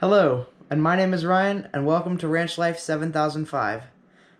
Hello, and my name is Ryan, and welcome to Ranch Life 7005.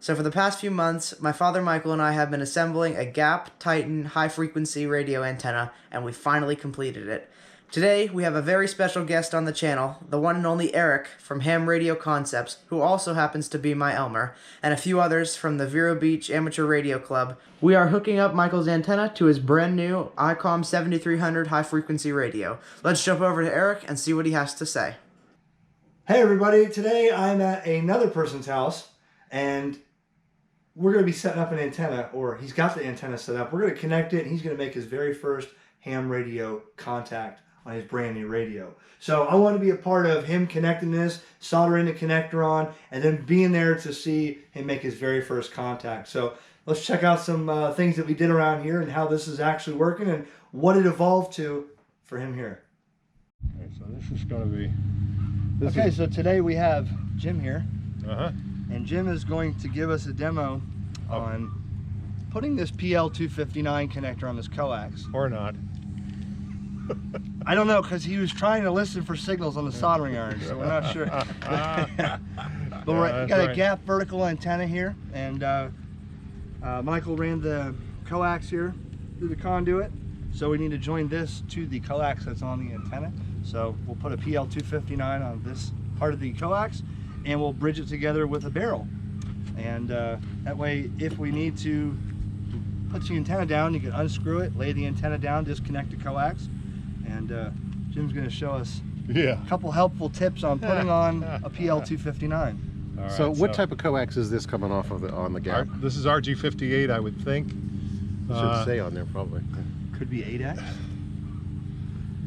So for the past few months, my father Michael and I have been assembling a Gap Titan high-frequency radio antenna, and we finally completed it. Today, we have a very special guest on the channel, the one and only Eric from HamRadioConcepts, who also happens to be my Elmer, and a few others from the Vero Beach Amateur Radio Club. We are hooking up Michael's antenna to his brand new ICOM 7300 high-frequency radio. Let's jump over to Eric and see what he has to say. Hey everybody, today I'm at another person's house and we're going to be setting up an antenna, or he's got the antenna set up. We're going to connect it and he's going to make his very first ham radio contact on his brand new radio. So I want to be a part of him connecting this, soldering the connector on, and then being there to see him make his very first contact. So let's check out some things that we did around here and how this is actually working and what it evolved to for him here. Okay, so this is going to be... So today we have Jim here, and Jim is going to give us a demo on putting this PL-259 connector on this coax. Or not. I don't know, because he was trying to listen for signals on the soldering iron, so we're not sure. But we got a Gap vertical antenna here, and Michael ran the coax here through the conduit, so we need to join this to the coax that's on the antenna. So we'll put a PL-259 on this part of the coax and we'll bridge it together with a barrel. And that way, if we need to put the antenna down, you can unscrew it, lay the antenna down, disconnect the coax. And Jim's going to show us a couple helpful tips on putting on a PL-259. Right, so what type of coax is this coming off of on the Gap? This is RG58, I would think. It should say on there probably. Could be 8X.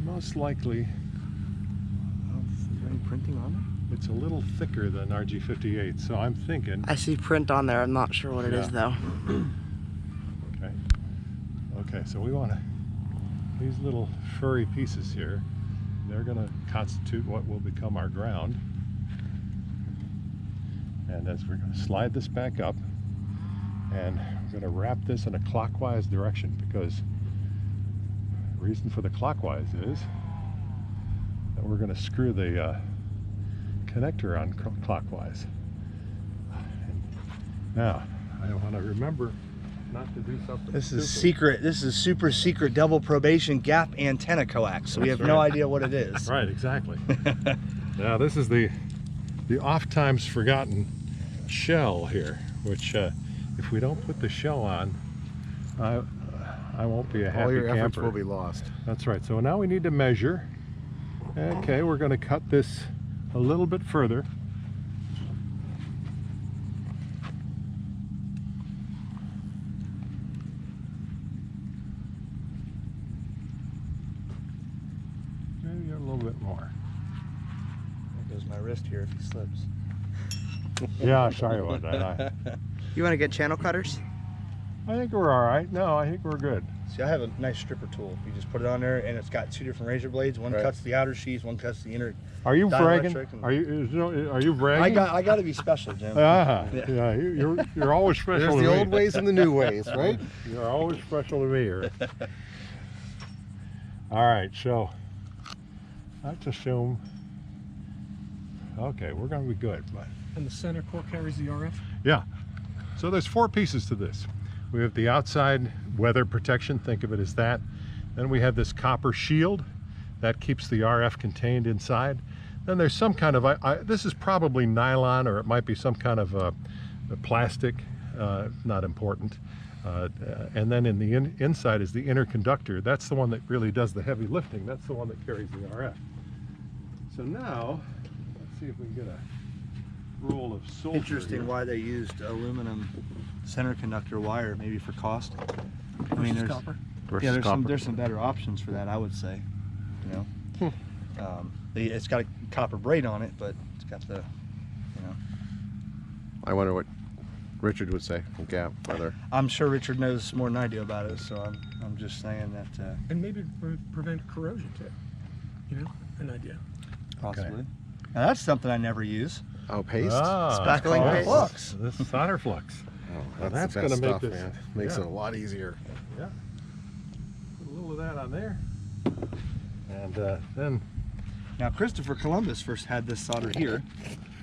Most likely. Is there any printing on it? It's a little thicker than RG58, so I'm thinking... I see print on there. I'm not sure what it is, though. Okay, so we want to... These little furry pieces here, they're going to constitute what will become our ground. And as we're going to slide this back up, and we're going to wrap this in a clockwise direction, because the reason for the clockwise is that we're going to screw the connector on clockwise. And now, I want to remember not to do something This is stupid. secret. This is super secret double probation Gap antenna coax. So we have no idea what it is. Right, exactly. Now this is the oft-times forgotten shell here, which if we don't put the shell on, I won't be a happy camper. All your efforts will be lost. That's right. So now we need to measure. Okay, we're going to cut this a little bit further. Maybe a little bit more. There goes my wrist here if he slips. Yeah, sorry about that. You want to get channel cutters? I think we're all right. No, I think we're good. See, I have a nice stripper tool. You just put it on there, and it's got two different razor blades. One cuts the outer sheath, one cuts the inner. Are you bragging? Dielectric. Are you bragging? I got to be special, Jim. Yeah, you're always special. There's to the me. old ways and the new ways, right? You're always special to me here. All right, so let's assume. Okay, we're going to be good, but. And the center core carries the RF? Yeah. So there's four pieces to this. We have the outside weather protection, think of it as that. Then we have this copper shield that keeps the RF contained inside. Then there's some kind of, this is probably nylon, or it might be some kind of a plastic, not important. And then in the inside is the inner conductor. That's the one that really does the heavy lifting. That's the one that carries the RF. So now, let's see if we can get a roll of solder. Interesting here. why they used aluminum center conductor wire, maybe for cost. I mean, there's copper. there's some better options for that, I would say. You know, it's got a copper braid on it, but it's got the, you know. I wonder what Richard would say from Gap. Whether I'm sure Richard knows more than I do about it, so I'm just saying that. And maybe prevent corrosion too. You know, an idea. Possibly. Okay. Now that's something I never use. oh, paste. Spackling oh, paste? Flux. This is solder flux. Oh, that's the best gonna make stuff, this- man. Makes yeah. it a lot easier. Yeah. Put a little of that on there. And then Now, Christopher Columbus first had this solder here.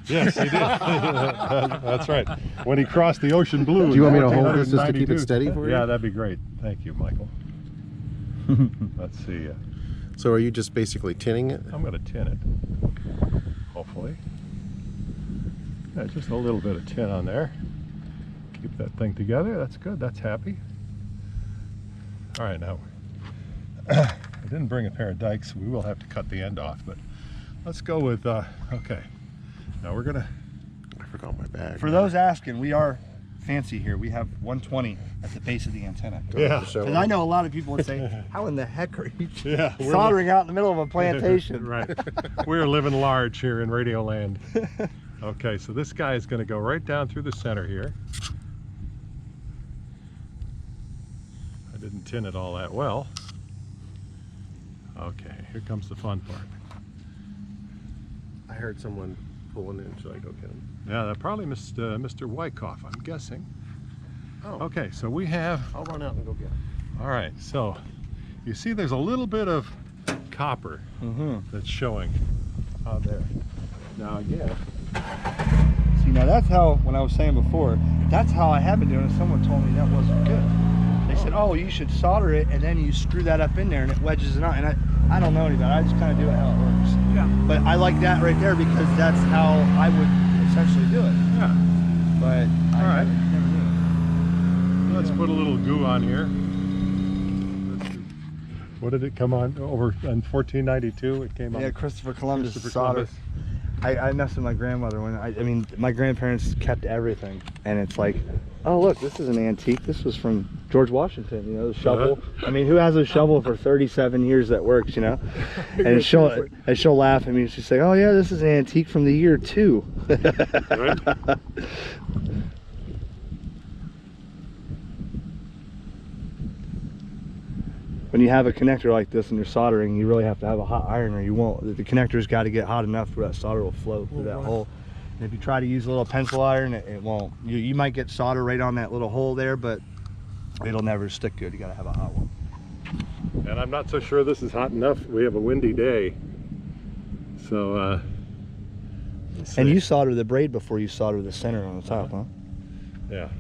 Yes, he did. That's right. When he crossed the ocean blue. Do you want me to hold this just to keep it steady for you? Yeah, that'd be great. Thank you, Michael. Let's see. So are you just basically tinning it? I'm going to tin it, hopefully. Yeah, just a little bit of tin on there. Keep that thing together. That's good. That's happy. All right, now, I didn't bring a pair of dikes. We will have to cut the end off, but let's go with, okay. Now we're going to... I forgot my bag. For those asking, we are fancy here. We have 120 at the base of the antenna. Yeah. And I know a lot of people would say, how in the heck are you Yeah, soldering out in the middle of a plantation? Right. We're living large here in Radio Land. Okay, so this guy is going to go right down through the center here. I didn't tin it all that well. Okay, here comes the fun part. I heard someone pulling in. Should I go get him? Yeah, that probably Mr. Wyckoff, I'm guessing. Oh. Okay, so we have... I'll run out and go get him. All right, so you see there's a little bit of copper that's showing on there. Now again... See, now that's how, when I was saying before, that's how I have been doing it. Someone told me that wasn't good. They said, oh, you should solder it and then you screw that up in there and it wedges it out. And I don't know any better. I just kind of do it how it works. Yeah. But I like that right there because that's how I would essentially do it. Yeah. But All right. never knew. Let's put a little goo on here. What did it come on over in 1492? It came on. Yeah, Christopher Columbus Christopher solder. Columbus. I messed with my grandmother when I mean, my grandparents kept everything, and it's like, oh look, this is an antique. This was from George Washington, you know, the shovel. I mean, who has a shovel for 37 years that works, you know? And she'll laugh at me. She's like, oh yeah, this is an antique from the year 2. Right? When you have a connector like this and you're soldering, you really have to have a hot iron or you won't. The connector's got to get hot enough where that solder will flow through that hole. And if you try to use a little pencil iron, it won't. You might get solder right on that little hole there, but it'll never stick good. You got to have a hot one. And I'm not so sure this is hot enough. We have a windy day. So, let's And see. you solder the braid before you solder the center on the top, huh? Yeah.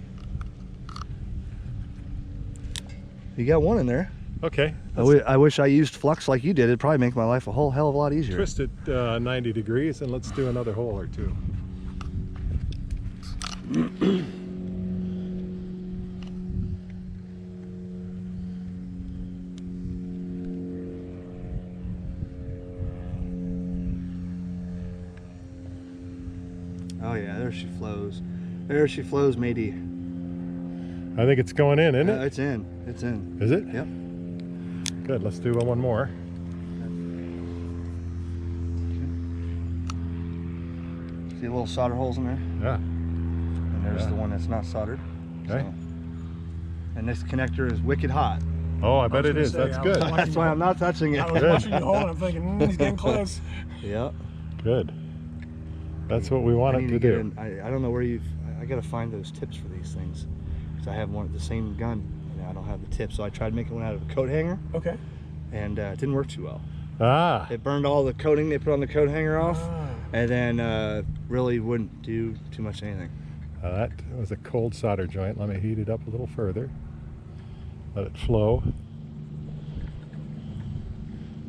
You got one in there. Okay. I wish I used flux like you did. It'd probably make my life a whole hell of a lot easier. Twist it 90 degrees and let's do another hole or two. Oh yeah, there she flows. There she flows, matey. I think it's going in, isn't it? It's in. It's in. Is it? Yep. Good. Let's do one more. See the little solder holes in there? Yeah. And there's the one that's not soldered. Okay. So. And this connector is wicked hot. Oh, I bet was it gonna is. say, That's I was good. watching That's why I'm not touching it. I was watching you hold it. I'm thinking, he's getting close. Yep. Good. That's what we want I it need to to get do. in. I don't know where you've. I got to find those tips for these things. Because I have one the same gun and I don't have the tip. So I tried making one out of a coat hanger Okay. and it didn't work too well. Ah. It burned all the coating they put on the coat hanger off. Ah. And then really wouldn't do too much anything. That was a cold solder joint. Let me heat it up a little further. Let it flow.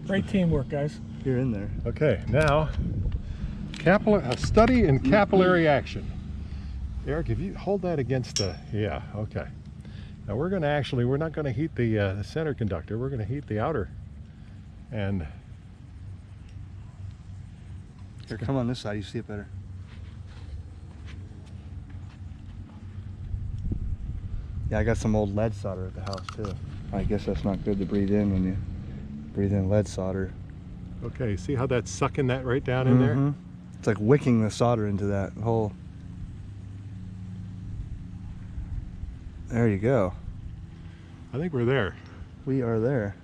Great teamwork, guys. You're in there. Okay, now a study in capillary action. Eric, if you hold that against the, yeah, okay. Now we're not going to heat the center conductor. We're going to heat the outer. And Here, come on this side. You see it better. Yeah, I got some old lead solder at the house too. I guess that's not good to breathe in when you breathe in lead solder. okay, see how that's sucking that right down in there? Mhm. It's like wicking the solder into that hole. There you go. I think we're there. We are there.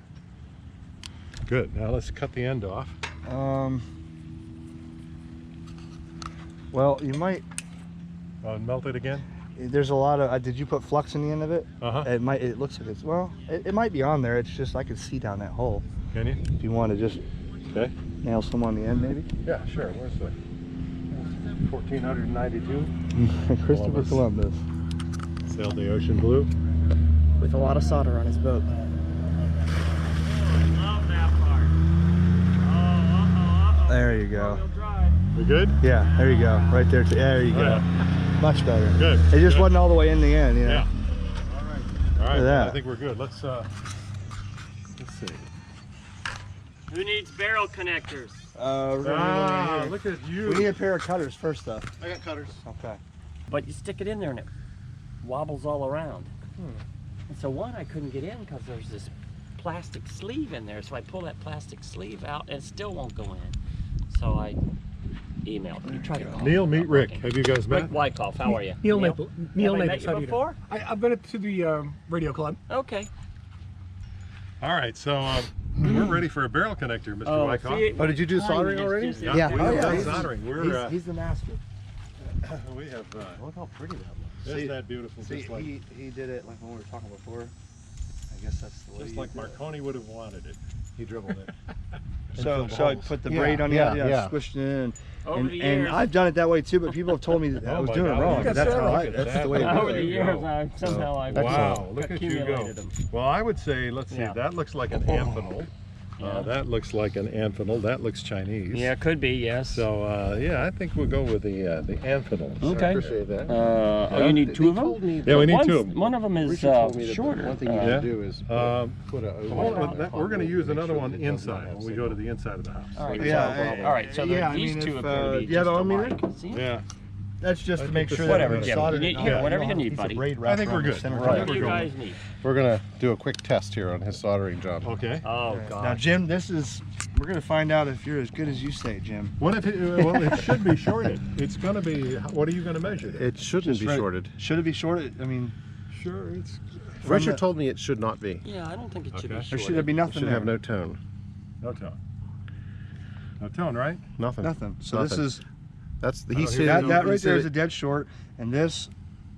Good. Now let's cut the end off. Well, you might. Oh, and melt it again. There's a lot of. Did you put flux in the end of it? Uh-huh. It might. It looks like it might be on there. It's just I can see down that hole. Can you? If you want to just Okay. nail some on the end, maybe? Yeah, sure. Where's the 1492? Christopher Columbus. Sailed the ocean blue. With a lot of solder on his boat. There you go. We good? Yeah, there you go. Right there. There you go. Yeah. Much better. Good. It just wasn't all the way in the end, you know? Yeah. All right. Look at that. I think we're good. Let's see. Who needs barrel connectors? We're gonna Look at you. we need a pair of cutters first, though. I got cutters. Okay. But you stick it in there and it wobbles all around. And so one, I couldn't get in because there's this plastic sleeve in there. So I pull that plastic sleeve out and it still won't go in. So I emailed him. You try to call Neil, him. meet Not Rick. working. Have you guys met? Rick Wyckoff, how are you? Neil Naples. Neil Have I Naples. met How you do you before? do? I've been to the radio club. Okay. All right. So we're ready for a barrel connector, Mr. Wyckoff. see, Oh, did you do timing soldering is already? just- Yeah. We Oh, have yeah, done he's- soldering. We're He's the master. we have. Look how pretty that looks. Isn't that beautiful? See, Just like, he did it like when we were talking before. I guess that's the way. just you like do it. Marconi would have wanted it. He dribbled it. So I put the braid on yeah, the yeah. squished it in. Over And, the and years, I've done it that way too, but people have told me that I Oh was my doing it God, wrong. look But at that's that. how Look at that's that. the way to Wow. do over it. the years, I somehow I've Wow, look at you go. accumulated them. Well, I would say, let's see, Yeah. that looks like an amphenol. Yeah. That looks like an amphenol. That looks Chinese. Yeah, could be, yes. So, yeah, I think we'll go with the amphenol. Okay. I appreciate that. Oh, you need two of them? Yeah, we need two of them. One of them is Richard told me that shorter. one thing you Yeah. need to do is put a We're going to use another one inside when we go to the inside of the house. All right, Yeah, so, all right, so yeah, I these mean, two if, are going to be you have just all alike. meter? See? Yeah. That's just I to think make this sure is that Whatever, we're Jim. soldered. You need- here, whatever you need, Piece of buddy. braid I wrapped think we're around the good. center Right. Whatever cut. you We're guys need. We're gonna do a quick test here on his soldering job. Okay. Oh, Now, God. Jim, we're gonna find out if you're as good as you say, Jim. What if it should be shorted? It's going to be, what are you going to measure? It shouldn't Just be right. shorted. Should it be shorted? I mean, Sure, it's Richard the- told me it should not be. Yeah, I don't think it should Okay. be there short. should there be It nothing should there? have no tone. no tone. No tone, right? Nothing. Nothing. So this Nothing. is That's the I he don't said hear that no- right he there said is a dead short, and this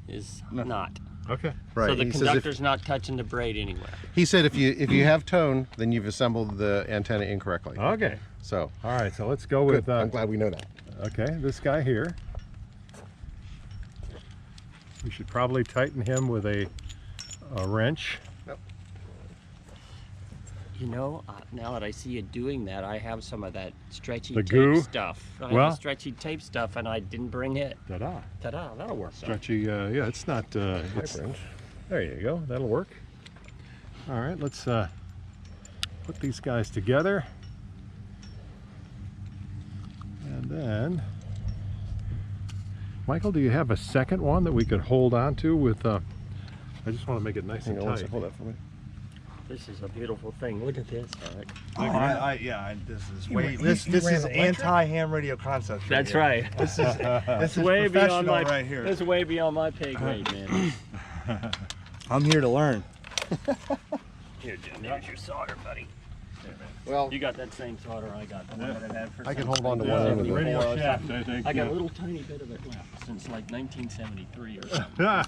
Is Nothing. not. Okay. right. So the he says if, conductor's not touching the braid anywhere. he said if you have tone, then you've assembled the antenna incorrectly. Okay. So All right, so let's go good. with, I'm glad we know that. okay, this guy here. We should probably tighten him with a wrench. You know, now that I see you doing that, I have some of that stretchy The tape goo? stuff. I have Well- the stretchy tape stuff, and I didn't bring it. Ta-da. Ta-da, that'll work. though. Stretchy, yeah, it's not, it's, wrench. there you go, that'll work. All right, let's put these guys together. And then, Michael, do you have a second one that we could hold on to with, I just want to make it nice Hang and on one tight. second. Hold that for me. This is a beautiful thing. Look at this, Eric. this is He way ran- this he this ran is electric? anti-ham radio concepts. That's here. right. This is way beyond professional my right here. That's way beyond my pay grade, man. I'm here to learn. Here, Jim. There's your solder, buddy. Well, You got that same solder I got. The one that I've had for I can since hold on to one end of it. Radio shaft, I think. I got yeah. a little tiny bit of it left since like 1973 or something. Ah.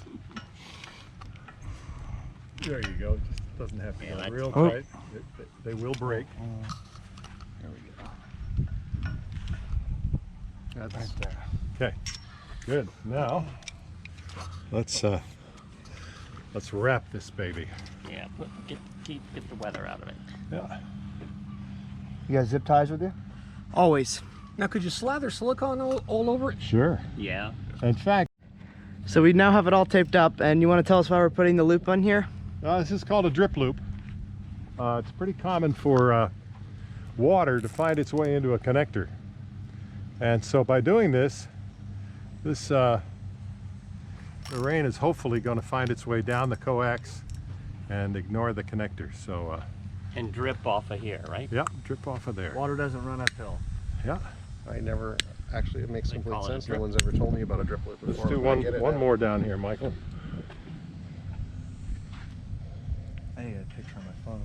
There you go. It just doesn't have to Man, go I- real Oh. tight. They will break. That's right there. Okay, good. Now, let's wrap this baby. Yeah, get the weather out of it. Yeah. You got zip ties with you? Always. Now, could you slather silicone all over it? Sure. Yeah. In fact, So we now have it all taped up, and you want to tell us why we're putting the loop on here? this is called a drip loop. It's pretty common for water to find its way into a connector. And so by doing this, the rain is hopefully going to find its way down the coax and ignore the connector. So And drip off of here, right? yeah, drip off of there. Water doesn't run uphill. Yeah. I never actually. It makes They complete call it a sense. No drip. one's ever told me about a drip loop Let's before. do but I one get it one now. more down here, Michael. I need a picture on my phone.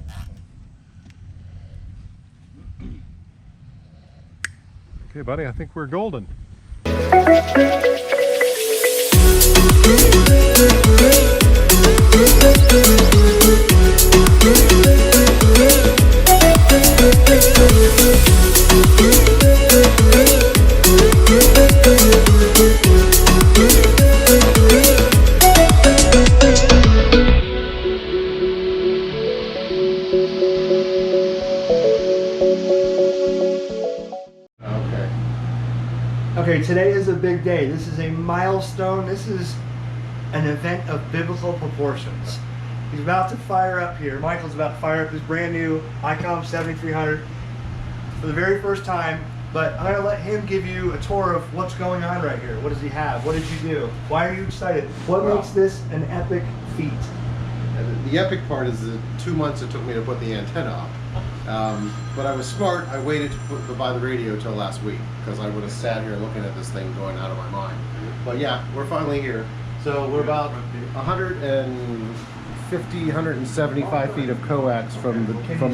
Okay, buddy, I think we're golden. We'll be right back. Okay, today is a big day. This is a milestone. This is an event of biblical proportions. He's about to fire up here. Michael's about to fire up his brand new ICOM 7300 for the very first time. But I'm gonna let him give you a tour of what's going on right here. What does he have? What did you do? Why are you excited? What makes this an epic feat? The epic part is the 2 months it took me to put the antenna up. But I was smart. I waited to buy the radio till last week because I would have sat here looking at this thing going out of my mind. But yeah, we're finally here. So we're about 150, 175 feet of coax from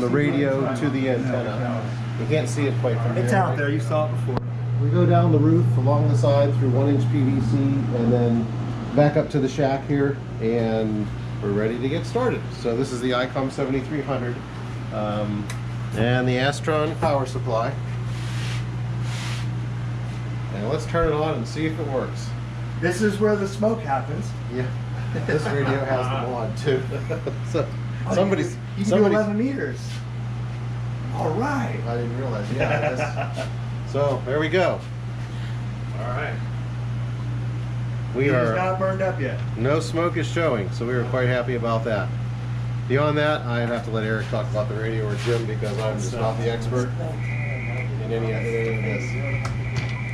the radio to the antenna. You can't see it quite from here. It's out there. You saw it before. We go down the roof along the side through 1-inch PVC and then back up to the shack here, and we're ready to get started. So this is the ICOM 7300 and the Astron power supply. And let's turn it on and see if it works. This is where the smoke happens. Yeah, this radio has them on too. So somebody's you can do 11 meters. All right. I didn't realize. Yeah. So there we go. All right. We It is are not burned up yet. no smoke is showing, so we were quite happy about that. Beyond that, I'd have to let Eric talk about the radio or Jim because I'm just not the expert in any of this.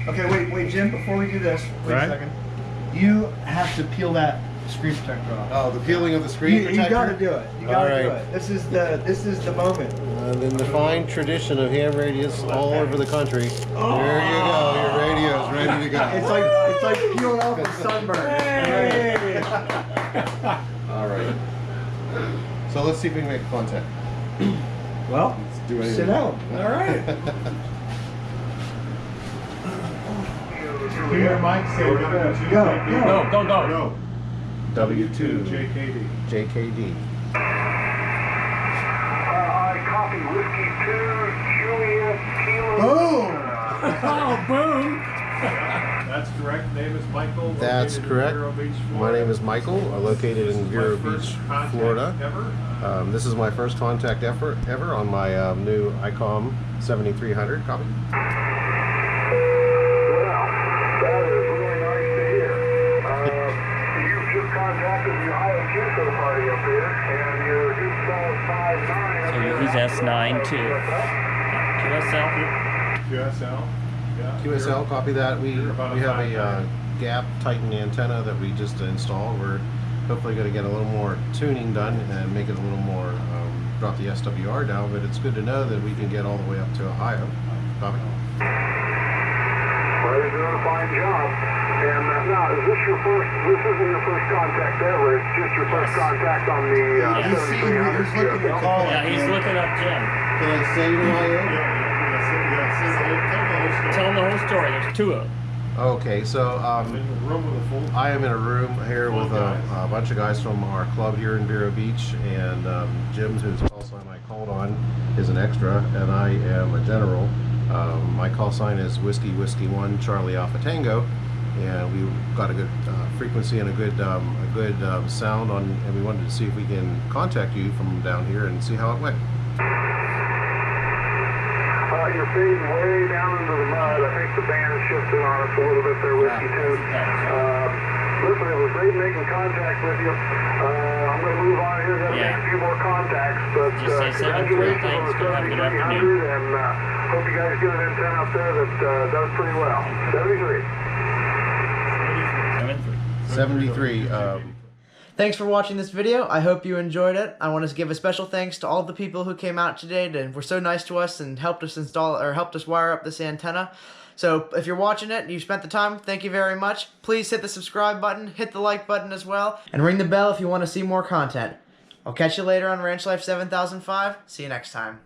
Okay, wait, Jim. Before we do this, wait Right. a second. You have to peel that screen protector off. Oh, the peeling of the screen protector? You gotta do it. You gotta All do right. it. This is the moment. And in the fine tradition of ham radios all over the country, there you go. Your radio is ready to go. It's like peeling off a sunburn. Hey! All right. So let's see if we can make contact. Well, Let's do anything. sit down. All right. Here, Mike, say Go. Go. W2 JKD. JKD. I copy whiskey 2 Juliet Kilo. Boom! Oh, boom! That's correct. Name is Michael. That's located in correct. Vero Beach, My Florida. name is Michael, located in Vero Beach, Florida. This is my first contact ever on my new ICOM 7300 copy. Well, that is really nice to hear. You've just contacted the Ohio Kinko party up here, and your PL-259. So he's S9 too. QSL. QSL. Yeah. QSL, copy that. We You're about a have a 5'9". gap Titan antenna that we just installed. We're hopefully going to get a little more tuning done and make it a little more, drop the SWR down, but it's good to know that we can get all the way up to Ohio. Copy. Well, you're doing a fine job. And now, is this isn't your first contact ever, it's just your first contact on the He's 7300. looking to call Yeah, he's looking up Jim. Can I say who I am? Tell him the whole story. There's two of them. Okay, so In the room with a full. I am in a room here with a bunch of guys from our club here in Vero Beach, and Jim, whose call sign I called on, is an extra, and I am a general. My call sign is Whiskey 1 Charlie Alpha Tango, and we got a good frequency and a good sound on, and we wanted to see if we can contact you from down here and see how it went. You're fading way down into the mud. I think the band shifted on us a little bit there, Whiskey 2. Listen, it was great making contact with you. I'm going to move on here. Got to make a few more contacts, but Just say 7-3. congratulations on Thanks. the Have a good 7300, and hope you guys get an antenna up there that does pretty well. 73. 7-3. 73. Thanks for watching this video. I hope you enjoyed it. I want to give a special thanks to all the people who came out today and were so nice to us and helped us wire up this antenna. So if you're watching it and you spent the time, thank you very much. Please hit the subscribe button, hit the like button as well, and ring the bell if you want to see more content. I'll catch you later on Ranch Life 7005. See you next time.